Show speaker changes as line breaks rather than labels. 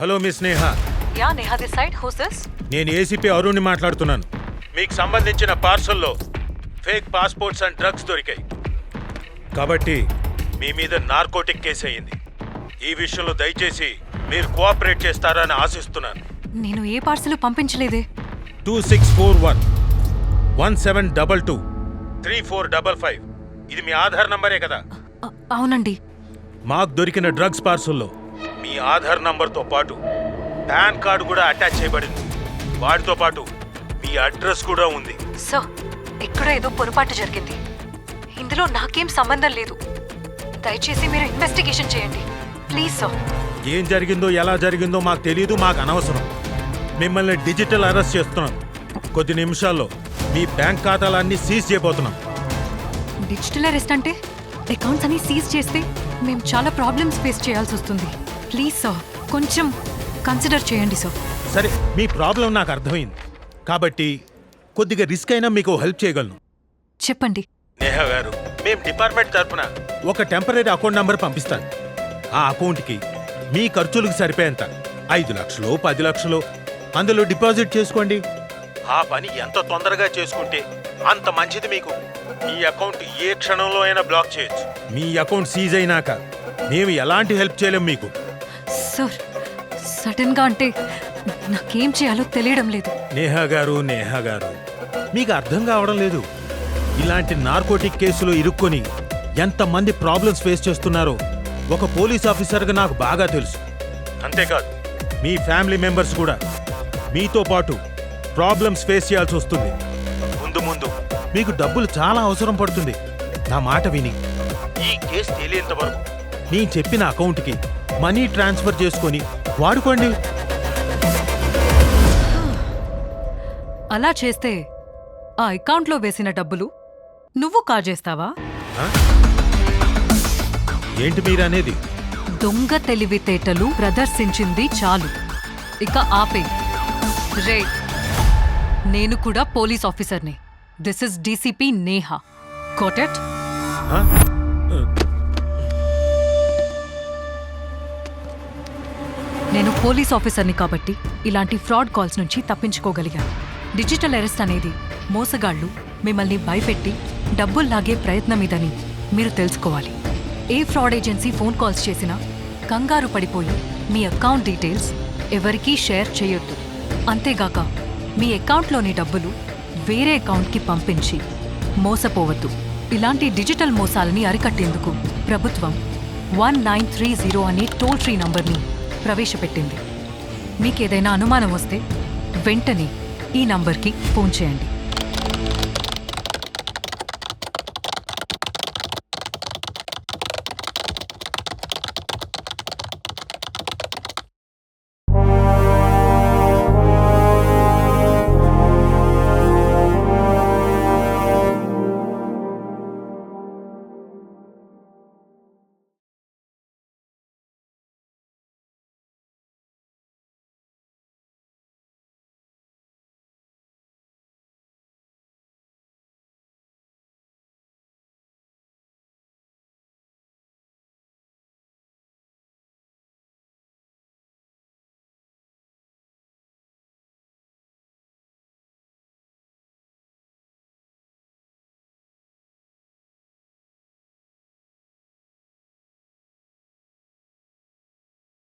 Hello miss Neha.
Yeah Neha this side. Who's this?
నేను ACP అరుణ్ని మాట్లాడుతున్నాను. మీకు సంబంధించిన పార్సల్లో ఫేక్ పాస్పోర్ట్స్ అండ్ డ్రగ్స్ దొరికాయి కాబట్టి మీ మీద నార్కోటిక్ కేసు అయ్యింది. ఈ విషయంలో దయచేసి మీరు కోఆపరేట్ చేస్తారని ఆశిస్తున్నాను.
నేను ఏ పార్సల్ పంపించలేదే.
2641 1722 3455 ఇది మీ ఆధార్ నంబరే కదా?
అవునండి.
మాకు దొరికిన డ్రగ్స్ పార్సల్లో మీ ఆధార్ నంబర్తో పాటు పాన్ కార్డు కూడా అటాచ్ చేయబడింది. వాటితో పాటు మీ అడ్రస్ కూడా ఉంది.
సో ఇక్కడ ఏదో పొరపాటు జరిగింది. ఇందులో నాకేం సంబంధం లేదు. దయచేసి మీరు ఇన్వెస్టిగేషన్ చేయండి ప్లీజ్ సార్.
ఏం జరిగిందో ఎలా జరిగిందో మాకు తెలియదు, మాకు అనవసరం. మిమ్మల్ని డిజిటల్ అరెస్ట్ చేస్తున్నాం. కొద్ది నిమిషాల్లో మీ బ్యాంక్ ఖాతాలన్నీ సీజ్ చేయబోతున్నాం.
డిజిటల్ అరెస్ట్ అంటే అకౌంట్స్ అన్ని సీజ్ చేస్తే మేము చాలా ప్రాబ్లమ్స్ ఫేస్ చేయాల్సి వస్తుంది. ప్లీజ్ సార్ కొంచెం కన్సిడర్ చేయండి సార్.
సరే, మీ ప్రాబ్లం నాకు అర్థమైంది కాబట్టి కొద్దిగా రిస్క్ అయినా మీకు హెల్ప్ చేయగలను.
చెప్పండి.
నేహా గారు, మేము డిపార్ట్మెంట్ తరఫున ఒక టెంపరీ అకౌంట్ నంబర్ పంపిస్తాను. ఆ అకౌంట్కి మీ ఖర్చులకు సరిపోయేంత 5 లక్షలు 10 లక్షలు అందులో డిపాజిట్ చేసుకోండి. ఆ పని ఎంత తొందరగా చేసుకుంటే అంత మంచిది మీకు. ఈ అకౌంట్ ఏ క్షణంలో అయినా బ్లాక్ చేయొచ్చు. మీ అకౌంట్ సీజ్ అయినాక మేము ఎలాంటి హెల్ప్ చేయలేం మీకు.
సార్ సడన్ గా అంటే నాకేం చేయాలో తెలియడం లేదు.
నేహా గారు, మీకు అర్థం కావడం లేదు. ఇలాంటి నార్కోటిక్ కేసులో ఇరుక్కొని ఎంతమంది ప్రాబ్లమ్స్ ఫేస్ చేస్తున్నారో ఒక పోలీస్ ఆఫీసర్గా నాకు బాగా తెలుసు. అంతేకాదు మీ ఫ్యామిలీ మెంబర్స్ కూడా మీతో పాటు ప్రాబ్లమ్స్ ఫేస్ చేయాల్సి వస్తుంది. ముందు ముందు మీకు డబ్బులు చాలా అవసరం పడుతుంది. నా మాట విని ఈ కేసు తేలేంత వరకు నేను చెప్పిన అకౌంట్కి మనీ ట్రాన్స్ఫర్ చేసుకొని వాడుకోండి.
అలా చేస్తే ఆ అకౌంట్లో వేసిన డబ్బులు నువ్వు కాజేస్తావా?
ఏంటి మీరనేది?
దొంగ తెలివితేటలు ప్రదర్శించింది చాలు, ఇక ఆపే. రే, నేను కూడా పోలీస్ ఆఫీసర్ని. This is DCP Neha. Got it? నేను పోలీస్ ఆఫీసర్ని కాబట్టి ఇలాంటి ఫ్రాడ్ కాల్స్ నుంచి తప్పించుకోగలిగాను. డిజిటల్ అరెస్ట్ అనేది మోసగాళ్లు మిమ్మల్ని భయపెట్టి డబ్బులు లాగే ప్రయత్నం ఇదని మీరు తెలుసుకోవాలి. ఏ ఫ్రాడ్ ఏజెన్సీ ఫోన్ కాల్స్ చేసినా కంగారు పడిపోయి మీ అకౌంట్ డీటెయిల్స్ ఎవరికీ షేర్ చేయొద్దు. అంతేగాక మీ అకౌంట్లోని డబ్బులు వేరే అకౌంట్కి పంపించి మోసపోవద్దు. ఇలాంటి డిజిటల్ మోసాలని అరికట్టేందుకు ప్రభుత్వం 1930 అనే టోల్ ఫ్రీ నంబర్ని ప్రవేశపెట్టింది. మీకేదైనా అనుమానం వస్తే వెంటనే ఈ నంబర్కి ఫోన్ చేయండి.